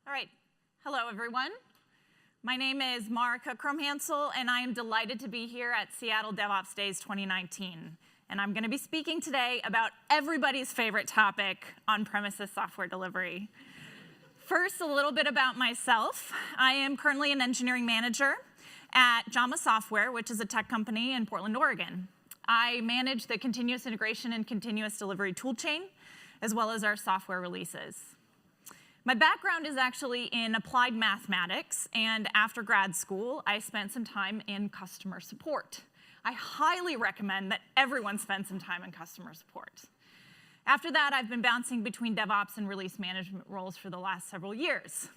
All right. Hello, everyone. My name is Maarika Krumhansl, and I am delighted to be here at Seattle DevOps Days 2019. And I'm going to be speaking today about everybody's favorite topic, on-premises software delivery. First, a little bit about myself. I am currently an engineering manager at Jama Software, which is a tech company in Portland, Oregon. I manage the continuous integration and continuous delivery toolchain, as well as our software releases. My background is actually in applied mathematics, and after grad school, I spent some time in customer support. I highly recommend that everyone spend some time in customer support. After that, I've been bouncing between DevOps and release management roles for the last several years.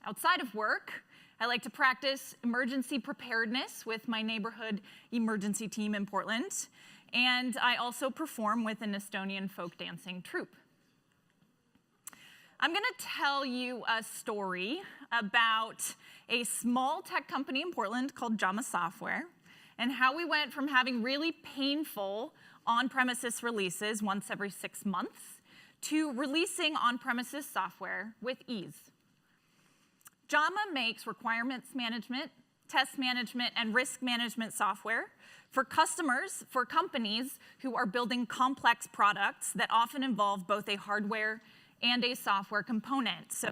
Outside of work, I like to practice emergency preparedness with my neighborhood emergency team in Portland, and I also perform with an Estonian folk dancing troupe. I'm going to tell you a story about a small tech company in Portland called Jama Software and how we went from having really painful on-premises releases once every 6 months to releasing on-premises software with ease. Jama makes requirements management, test management, and risk management software for customers, for companies who are building complex products that often involve both a hardware and a software component. So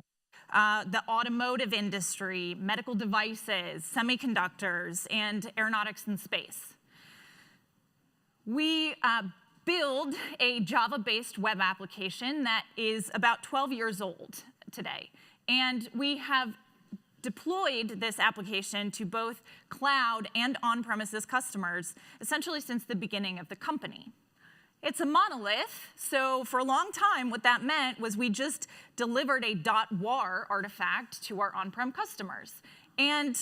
the automotive industry, medical devices, semiconductors, and aeronautics and space. We build a Java-based web application that is about 12 years old today. And we have deployed this application to both cloud and on-premises customers essentially since the beginning of the company. It's a monolith, so for a long time, what that meant was we just delivered a .war artifact to our on-prem customers. And,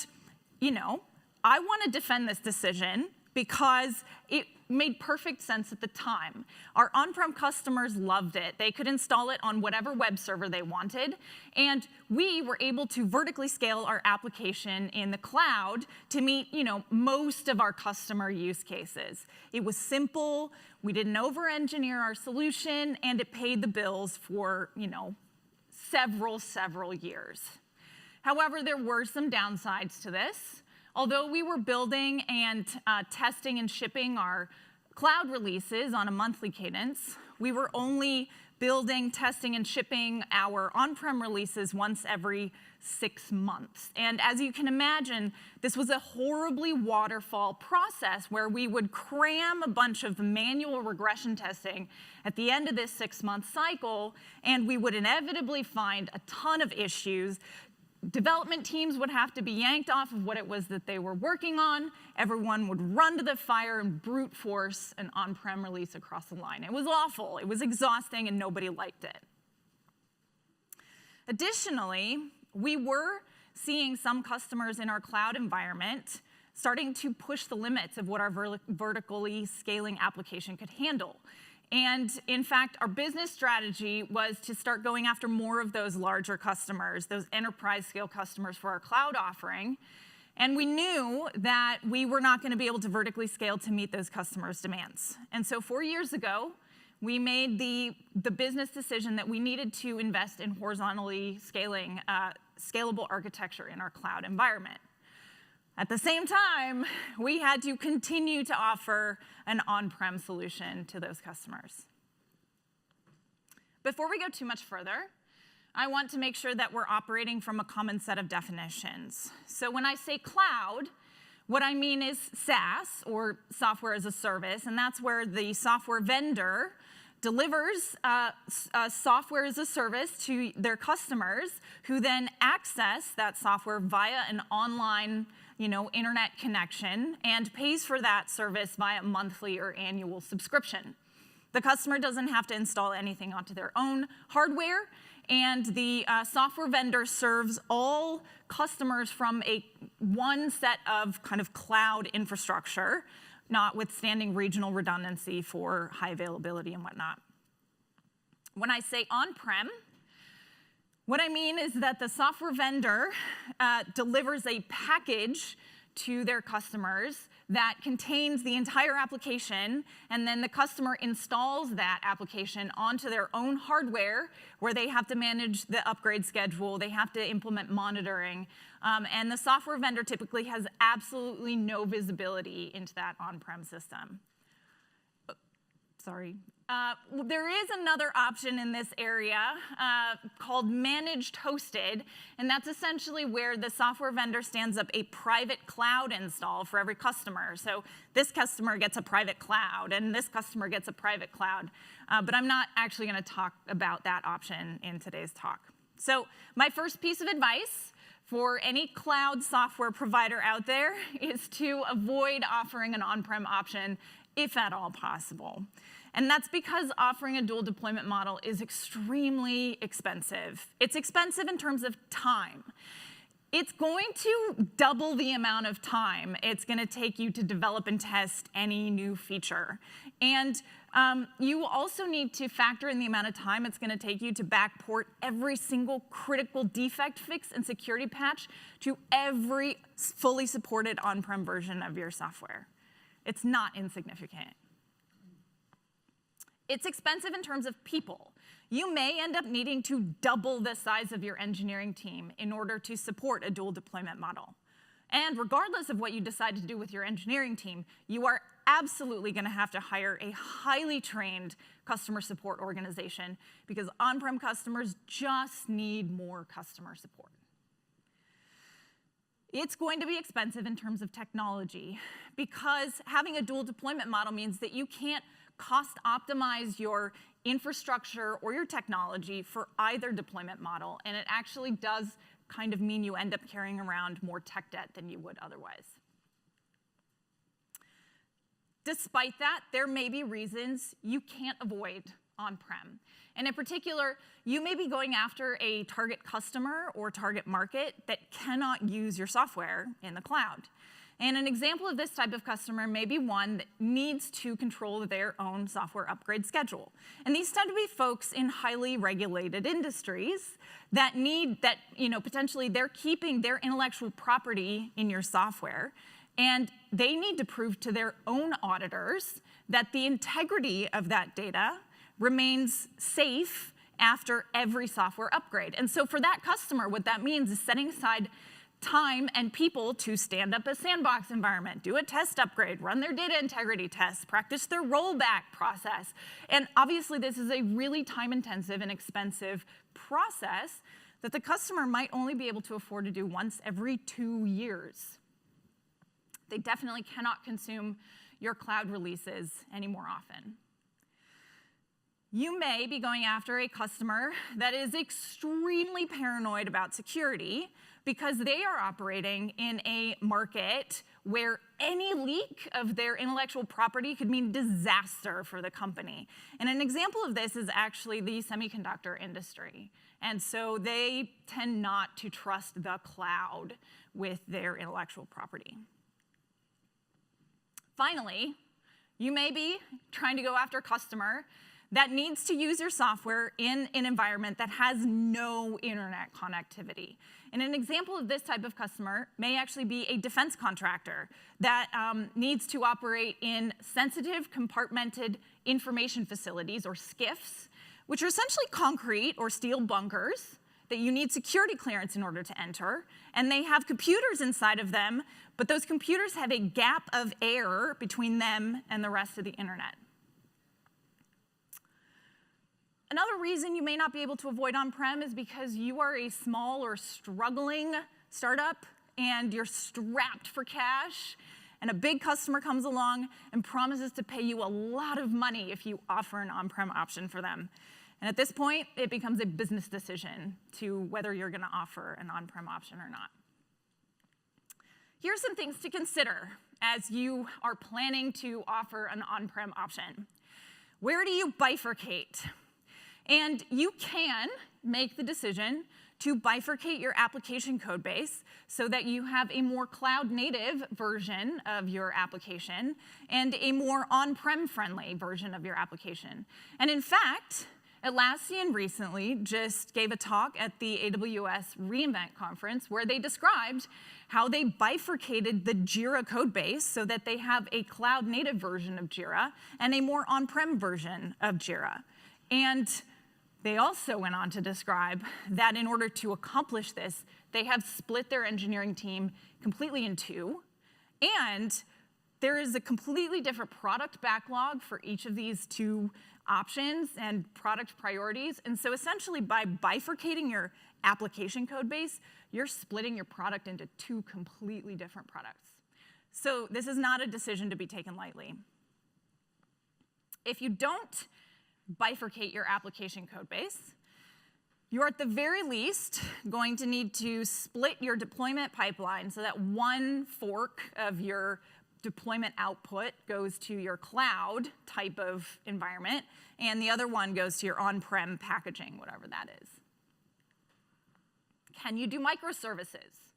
I want to defend this decision because it made perfect sense at the time. Our on-prem customers loved it. They could install it on whatever web server they wanted, and we were able to vertically scale our application in the cloud to meet, most of our customer use cases. It was simple, we didn't over-engineer our solution, and it paid the bills for, several years. However, there were some downsides to this. Although we were building and testing and shipping our cloud releases on a monthly cadence, we were only building, testing, and shipping our on-prem releases once every 6 months. And as you can imagine, this was a horribly waterfall process where we would cram a bunch of manual regression testing at the end of this 6-month cycle, and we would inevitably find a ton of issues. Development teams would have to be yanked off of what it was that they were working on. Everyone would run to the fire and brute force an on-prem release across the line. It was awful. It was exhausting, and nobody liked it. Additionally, we were seeing some customers in our cloud environment starting to push the limits of what our vertically scaling application could handle. And in fact, our business strategy was to start going after more of those larger customers, those enterprise scale customers for our cloud offering. And we knew that we were not going to be able to vertically scale to meet those customers' demands. And so 4 years ago, we made the business decision that we needed to invest in horizontally scaling scalable architecture in our cloud environment. At the same time, we had to continue to offer an on-prem solution to those customers. Before we go too much further, I want to make sure that we're operating from a common set of definitions. So when I say cloud, what I mean is SaaS, or software as a service, and that's where the software vendor delivers software as a service to their customers, who then access that software via an online internet connection and pays for that service via monthly or annual subscription. The customer doesn't have to install anything onto their own hardware, and the software vendor serves all customers from one set of kind of cloud infrastructure, notwithstanding regional redundancy for high availability and whatnot. When I say on-prem, what I mean is that the software vendor delivers a package to their customers that contains the entire application, and then the customer installs that application onto their own hardware, where they have to manage the upgrade schedule, they have to implement monitoring, and the software vendor typically has absolutely no visibility into that on-prem system. Sorry. There is another option in this area called managed hosted, and that's essentially where the software vendor stands up a private cloud install for every customer. So this customer gets a private cloud, and this customer gets a private cloud. But I'm not actually going to talk about that option in today's talk. So my first piece of advice for any cloud software provider out there is to avoid offering an on-prem option if at all possible. And that's because offering a dual deployment model is extremely expensive. It's expensive in terms of time. It's going to double the amount of time it's going to take you to develop and test any new feature. And you also need to factor in the amount of time it's going to take you to backport every single critical defect fix and security patch to every fully supported on-prem version of your software. It's not insignificant. It's expensive in terms of people. You may end up needing to double the size of your engineering team in order to support a dual deployment model. And regardless of what you decide to do with your engineering team, you are absolutely going to have to hire a highly trained customer support organization, because on-prem customers just need more customer support. It's going to be expensive in terms of technology, because having a dual deployment model means that you can't cost optimize your infrastructure or your technology for either deployment model, and it actually does kind of mean you end up carrying around more tech debt than you would otherwise. Despite that, there may be reasons you can't avoid on-prem. And in particular, you may be going after a target customer or target market that cannot use your software in the cloud. And an example of this type of customer may be one that needs to control their own software upgrade schedule. And these tend to be folks in highly regulated industries that potentially they're keeping their intellectual property in your software, and they need to prove to their own auditors that the integrity of that data remains safe after every software upgrade. And so for that customer, what that means is setting aside time and people to stand up a sandbox environment, do a test upgrade, run their data integrity tests, practice their rollback process. And obviously, this is a really time-intensive and expensive process that the customer might only be able to afford to do once every 2 years. They definitely cannot consume your cloud releases any more often. You may be going after a customer that is extremely paranoid about security, because they are operating in a market where any leak of their intellectual property could mean disaster for the company. And an example of this is actually the semiconductor industry. And so they tend not to trust the cloud with their intellectual property. Finally, you may be trying to go after a customer that needs to use your software in an environment that has no internet connectivity. And an example of this type of customer may actually be a defense contractor that needs to operate in sensitive compartmented information facilities, or SCIFs, which are essentially concrete or steel bunkers that you need security clearance in order to enter. And they have computers inside of them, but those computers have a gap of air between them and the rest of the internet. Another reason you may not be able to avoid on-prem is because you are a small or struggling startup and you're strapped for cash, and a big customer comes along and promises to pay you a lot of money if you offer an on-prem option for them. And at this point, it becomes a business decision to whether you're going to offer an on-prem option or not. Here are some things to consider as you are planning to offer an on-prem option. Where do you bifurcate? And you can make the decision to bifurcate your application code base so that you have a more cloud-native version of your application and a more on-prem friendly version of your application. And in fact, Atlassian recently just gave a talk at the AWS reInvent conference where they described how they bifurcated the Jira code base so that they have a cloud-native version of Jira and a more on-prem version of Jira. And they also went on to describe that in order to accomplish this, they have split their engineering team completely in two, and there is a completely different product backlog for each of these two options and product priorities. And so essentially, by bifurcating your application code base, you're splitting your product into two completely different products. So this is not a decision to be taken lightly. If you don't bifurcate your application code base, you're at the very least going to need to split your deployment pipeline so that one fork of your deployment output goes to your cloud type of environment, and the other one goes to your on-prem packaging, whatever that is. Can you do microservices?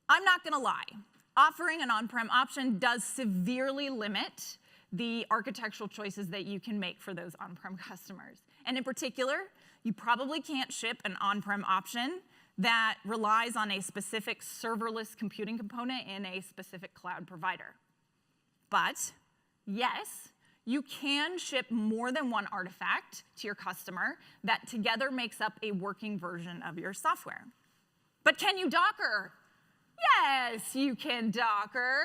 I'm not going to lie. Offering an on-prem option does severely limit the architectural choices that you can make for those on-prem customers. And in particular, you probably can't ship an on-prem option that relies on a specific serverless computing component in a specific cloud provider. But yes, you can ship more than one artifact to your customer that together makes up a working version of your software. But can you Docker? Yes, you can Docker.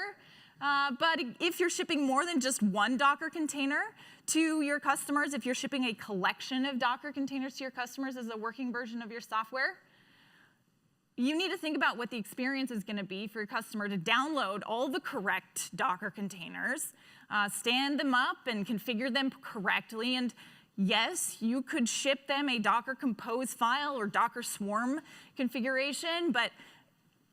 But if you're shipping more than just one Docker container to your customers, if you're shipping a collection of Docker containers to your customers as a working version of your software, you need to think about what the experience is going to be for your customer to download all the correct Docker containers, stand them up, and configure them correctly. And yes, you could ship them a Docker Compose file or Docker Swarm configuration, but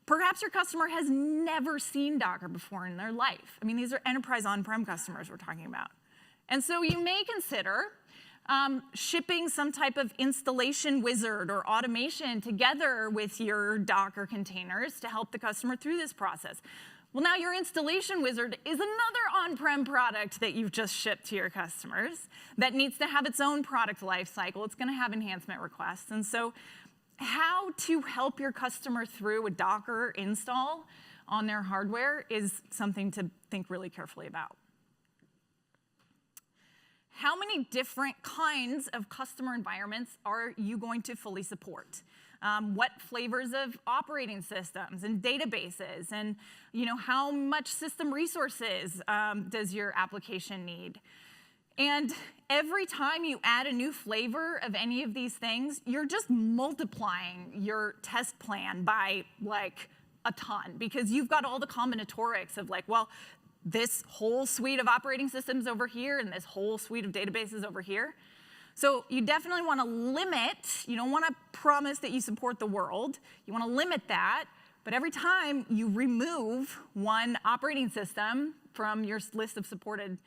perhaps your customer has never seen Docker before in their life. I mean, these are enterprise on-prem customers we're talking about. And so you may consider shipping some type of installation wizard or automation together with your Docker containers to help the customer through this process. Well, now your installation wizard is another on-prem product that you've just shipped to your customers that needs to have its own product lifecycle. It's going to have enhancement requests. And so how to help your customer through a Docker install on their hardware is something to think really carefully about. How many different kinds of customer environments are you going to fully support? What flavors of operating systems and databases, and how much system resources does your application need? And every time you add a new flavor of any of these things, you're just multiplying your test plan by like a ton, because you've got all the combinatorics of like, well, this whole suite of operating systems over here and this whole suite of databases over here. So you definitely want to limit. You don't want to promise that you support the world. You want to limit that. But every time you remove one operating system from your list of supported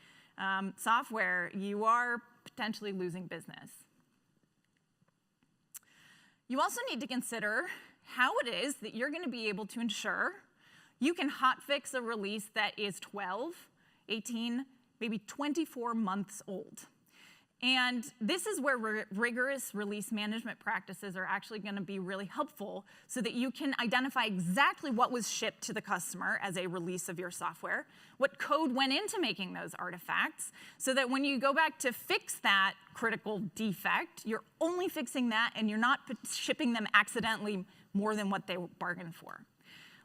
software, you are potentially losing business. You also need to consider how it is that you're going to be able to ensure you can hotfix a release that is 12, 18, maybe 24 months old. And this is where rigorous release management practices are actually going to be really helpful so that you can identify exactly what was shipped to the customer as a release of your software, what code went into making those artifacts, so that when you go back to fix that critical defect, you're only fixing that and you're not shipping them accidentally more than what they bargained for.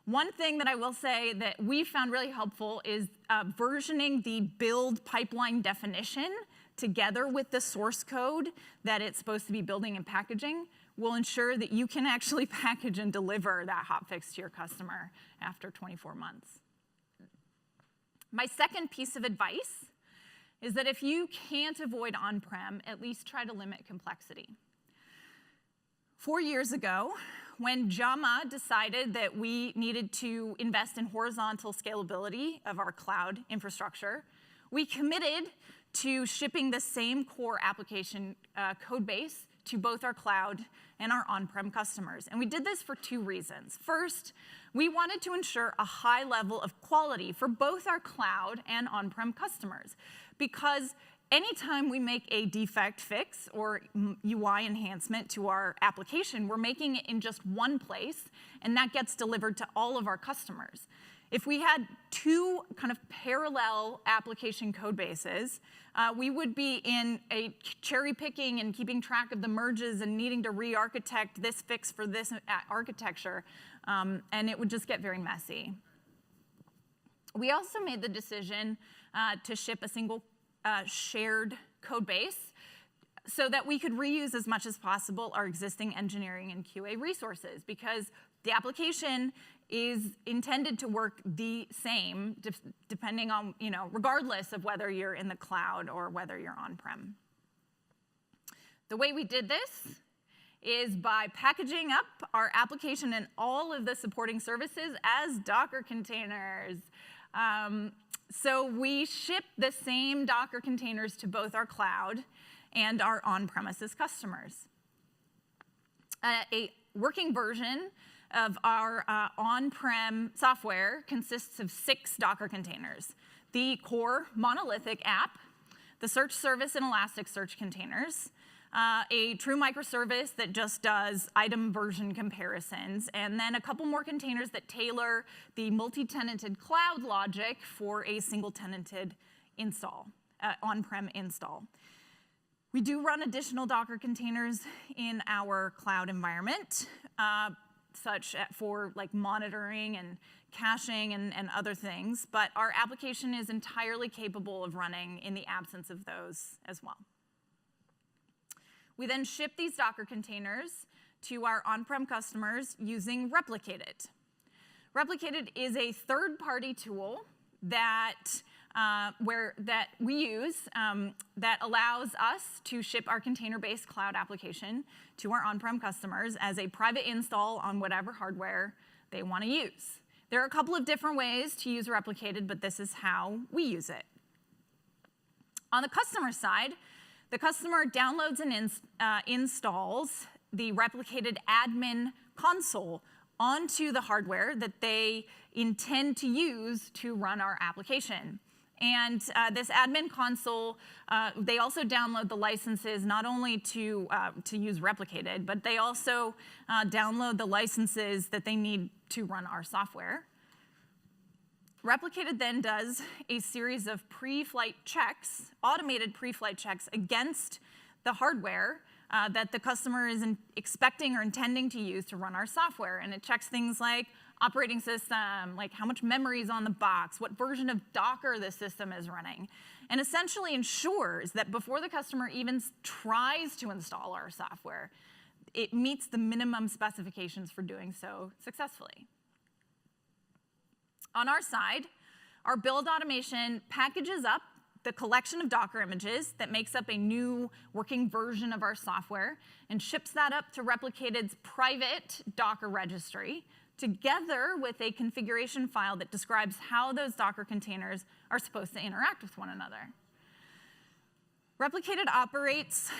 One thing that I will say that we found really helpful is versioning the build pipeline definition together with the source code that it's supposed to be building and packaging will ensure that you can actually package and deliver that hotfix to your customer after 24 months. My second piece of advice is that if you can't avoid on-prem, at least try to limit complexity. 4 years ago, when JAMA decided that we needed to invest in horizontal scalability of our cloud infrastructure, we committed to shipping the same core application code base to both our cloud and our on-prem customers. And we did this for two reasons. First, we wanted to ensure a high level of quality for both our cloud and on-prem customers, because anytime we make a defect fix or UI enhancement to our application, we're making it in just one place, and that gets delivered to all of our customers. If we had two kind of parallel application code bases, we would be in a cherry picking and keeping track of the merges and needing to re-architect this fix for this architecture, and it would just get very messy. We also made the decision to ship a single shared code base so that we could reuse as much as possible our existing engineering and QA resources, because the application is intended to work the same depending on, regardless of whether you're in the cloud or whether you're on-prem. The way we did this is by packaging up our application and all of the supporting services as Docker containers. So we ship the same Docker containers to both our cloud and our on-premises customers. A working version of our on-prem software consists of 6 Docker containers: the core monolithic app, the search service and Elasticsearch containers, a true microservice that just does item version comparisons, and then a couple more containers that tailor the multi-tenanted cloud logic for a single-tenanted install, on-prem install. We do run additional Docker containers in our cloud environment, such for like monitoring and caching and other things, but our application is entirely capable of running in the absence of those as well. We then ship these Docker containers to our on-prem customers using Replicated. Replicated is a third-party tool that we use that allows us to ship our container-based cloud application to our on-prem customers as a private install on whatever hardware they want to use. There are a couple of different ways to use Replicated, but this is how we use it. On the customer side, the customer downloads and installs the Replicated admin console onto the hardware that they intend to use to run our application. And this admin console, they also download the licenses not only to use Replicated, but they also download the licenses that they need to run our software. Replicated then does a series of pre-flight checks, automated pre-flight checks against the hardware that the customer is expecting or intending to use to run our software. And it checks things like operating system, like how much memory is on the box, what version of Docker the system is running, and essentially ensures that before the customer even tries to install our software, it meets the minimum specifications for doing so successfully. On our side, our build automation packages up the collection of Docker images that makes up a new working version of our software and ships that up to Replicated's private Docker registry, together with a configuration file that describes how those Docker containers are supposed to interact with one another. Replicated operates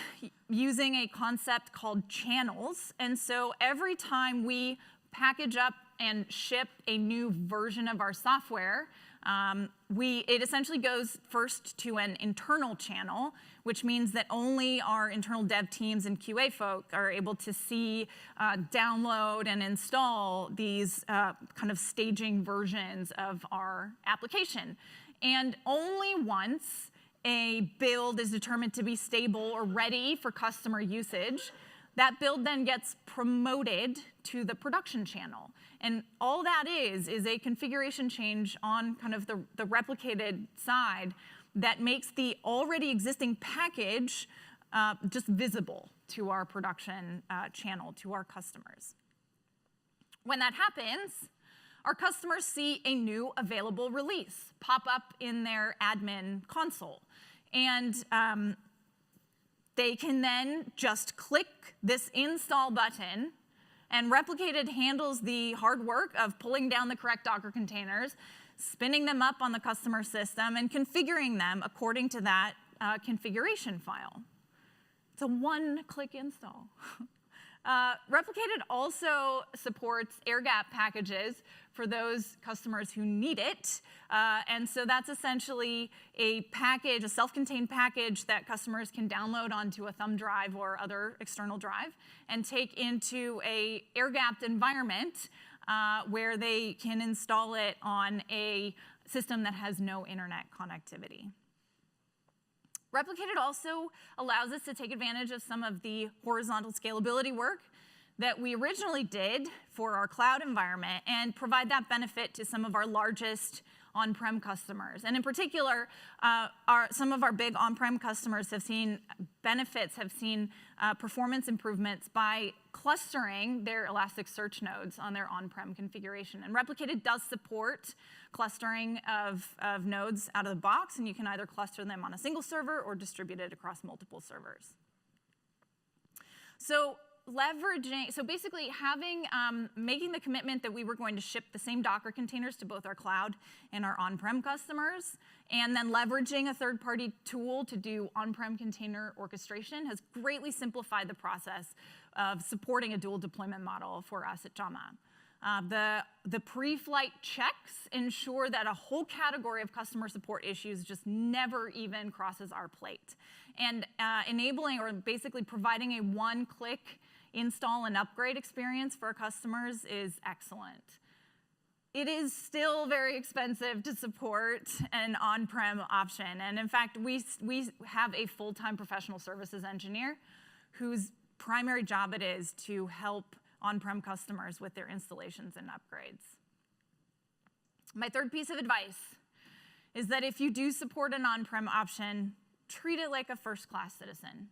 using a concept called channels, and so every time we package up and ship a new version of our software, it essentially goes first to an internal channel, which means that only our internal dev teams and QA folk are able to see, download, and install these kind of staging versions of our application. And only once a build is determined to be stable or ready for customer usage, that build then gets promoted to the production channel. And all that is a configuration change on kind of the Replicated side that makes the already existing package just visible to our production channel, to our customers. When that happens, our customers see a new available release pop up in their admin console. And they can then just click this install button, and Replicated handles the hard work of pulling down the correct Docker containers, spinning them up on the customer system, and configuring them according to that configuration file. It's a one-click install. Replicated also supports air-gap packages for those customers who need it. And so that's essentially a package, a self-contained package that customers can download onto a thumb drive or other external drive and take into a air-gapped environment where they can install it on a system that has no internet connectivity. Replicated also allows us to take advantage of some of the horizontal scalability work that we originally did for our cloud environment and provide that benefit to some of our largest on-prem customers. And in particular, some of our big on-prem customers have seen benefits, have seen performance improvements by clustering their Elasticsearch nodes on their on-prem configuration. And Replicated does support clustering of nodes out of the box, and you can either cluster them on a single server or distribute it across multiple servers. So basically making the commitment that we were going to ship the same Docker containers to both our cloud and our on-prem customers, and then leveraging a third-party tool to do on-prem container orchestration has greatly simplified the process of supporting a dual deployment model for us at Jama. The pre-flight checks ensure that a whole category of customer support issues just never even crosses our plate. And enabling or basically providing a one-click install and upgrade experience for our customers is excellent. It is still very expensive to support an on-prem option. And in fact, we have a full-time professional services engineer whose primary job it is to help on-prem customers with their installations and upgrades. My third piece of advice is that if you do support an on-prem option, treat it like a first-class citizen.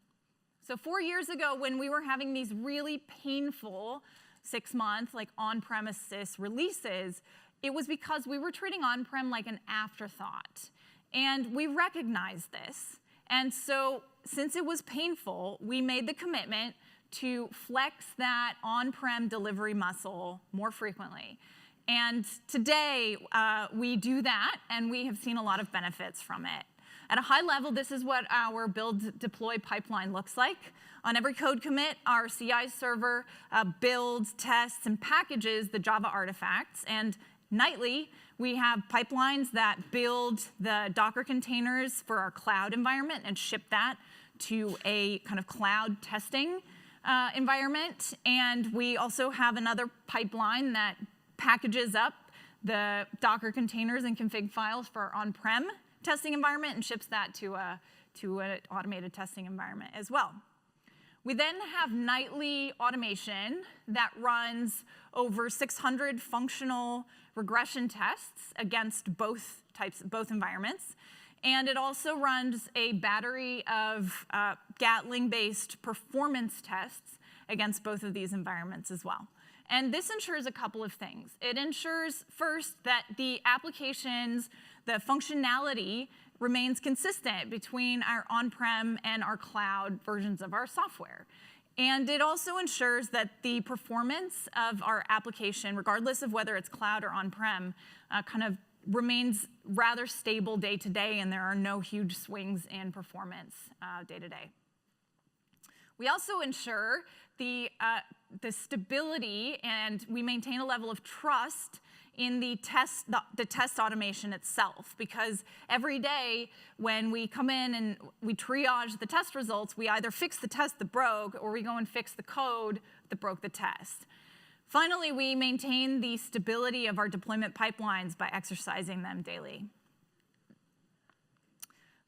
So 4 years ago, when we were having these really painful 6-month on-premises releases, it was because we were treating on-prem like an afterthought. And we recognized this. And so since it was painful, we made the commitment to flex that on-prem delivery muscle more frequently. And today, we do that, and we have seen a lot of benefits from it. At a high level, this is what our build deploy pipeline looks like. On every code commit, our CI server builds, tests, and packages the Java artifacts. And nightly, we have pipelines that build the Docker containers for our cloud environment and ship that to a kind of cloud testing environment. And we also have another pipeline that packages up the Docker containers and config files for our on-prem testing environment and ships that to an automated testing environment as well. We then have nightly automation that runs over 600 functional regression tests against both environments. And it also runs a battery of Gatling-based performance tests against both of these environments as well. And this ensures a couple of things. It ensures, first, that the applications, the functionality remains consistent between our on-prem and our cloud versions of our software. And it also ensures that the performance of our application, regardless of whether it's cloud or on-prem, kind of remains rather stable day to day, and there are no huge swings in performance day to day. We also ensure the stability, and we maintain a level of trust in the test automation itself, because every day when we come in and we triage the test results, we either fix the test that broke or we go and fix the code that broke the test. Finally, we maintain the stability of our deployment pipelines by exercising them daily.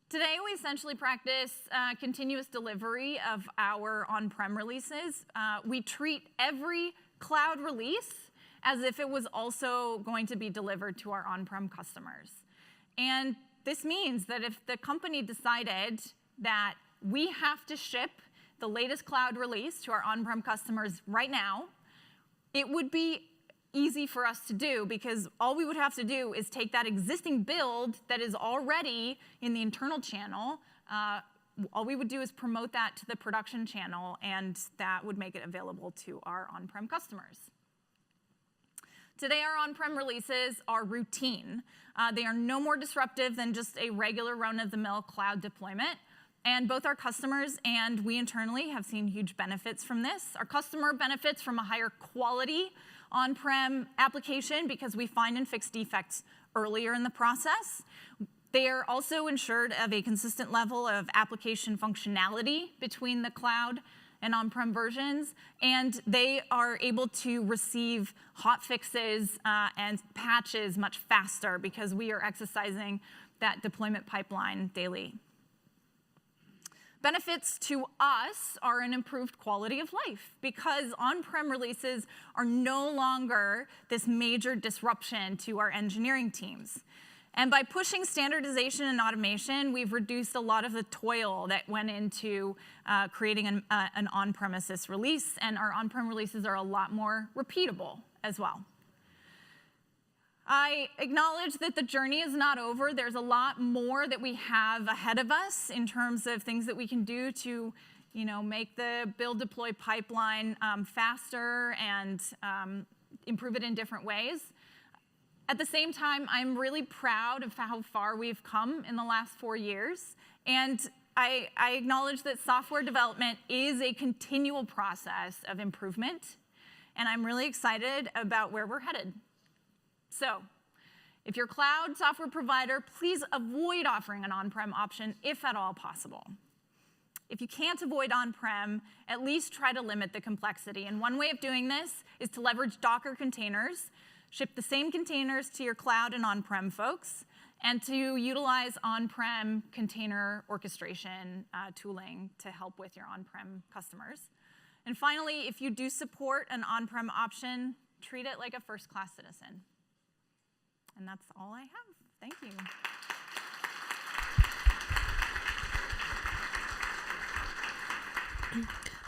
Today, we essentially practice continuous delivery of our on-prem releases. We treat every cloud release as if it was also going to be delivered to our on-prem customers. And this means that if the company decided that we have to ship the latest cloud release to our on-prem customers right now, it would be easy for us to do, because all we would have to do is take that existing build that is already in the internal channel. All we would do is promote that to the production channel, and that would make it available to our on-prem customers. Today, our on-prem releases are routine. They are no more disruptive than just a regular run-of-the-mill cloud deployment. And both our customers and we internally have seen huge benefits from this. Our customer benefits from a higher quality on-prem application because we find and fix defects earlier in the process. They are also ensured of a consistent level of application functionality between the cloud and on-prem versions, and they are able to receive hot fixes and patches much faster because we are exercising that deployment pipeline daily. Benefits to us are an improved quality of life because on-prem releases are no longer this major disruption to our engineering teams. And by pushing standardization and automation, we've reduced a lot of the toil that went into creating an on-premises release, and our on-prem releases are a lot more repeatable as well. I acknowledge that the journey is not over. There's a lot more that we have ahead of us in terms of things that we can do to make the build deploy pipeline faster and improve it in different ways. At the same time, I'm really proud of how far we've come in the last 4 years. And I acknowledge that software development is a continual process of improvement. And I'm really excited about where we're headed. So if you're a cloud software provider, please avoid offering an on-prem option if at all possible. If you can't avoid on-prem, at least try to limit the complexity. And one way of doing this is to leverage Docker containers, ship the same containers to your cloud and on-prem folks, and to utilize on-prem container orchestration tooling to help with your on-prem customers. And finally, if you do support an on-prem option, treat it like a first-class citizen. And that's all I have. Thank you.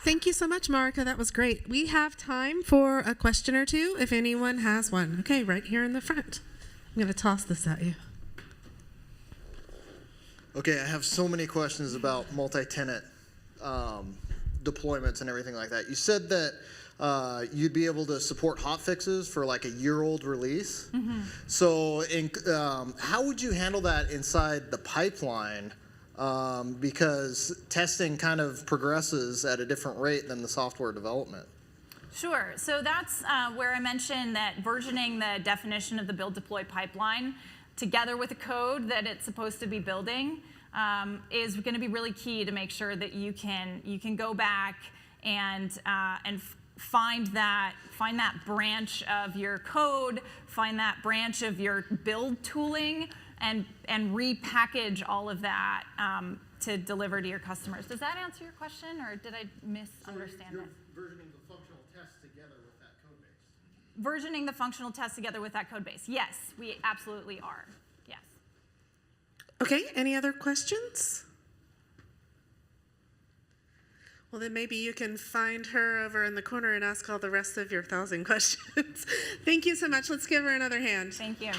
Thank you so much, Maarika. That was great. We have time for a question or two if anyone has one. Okay, right here in the front. I'm going to toss this at you. Okay, I have so many questions about multi-tenant deployments and everything like that. You said that you'd be able to support hotfixes for like a year-old release. Mm-hmm. So how would you handle that inside the pipeline? Because testing kind of progresses at a different rate than the software development. Sure. So that's where I mentioned that versioning the definition of the build deploy pipeline together with the code that it's supposed to be building is going to be really key to make sure that you can go back and find that branch of your code, find that branch of your build tooling, and repackage all of that to deliver to your customers. Does that answer your question, or did I misunderstand it? Versioning the functional test together with that code base. Versioning the functional test together with that code base. Yes, we absolutely are. Yes. Okay, any other questions? Well, then maybe you can find her over in the corner and ask all the rest of your 1,000 questions. Thank you so much. Let's give her another hand. Thank you.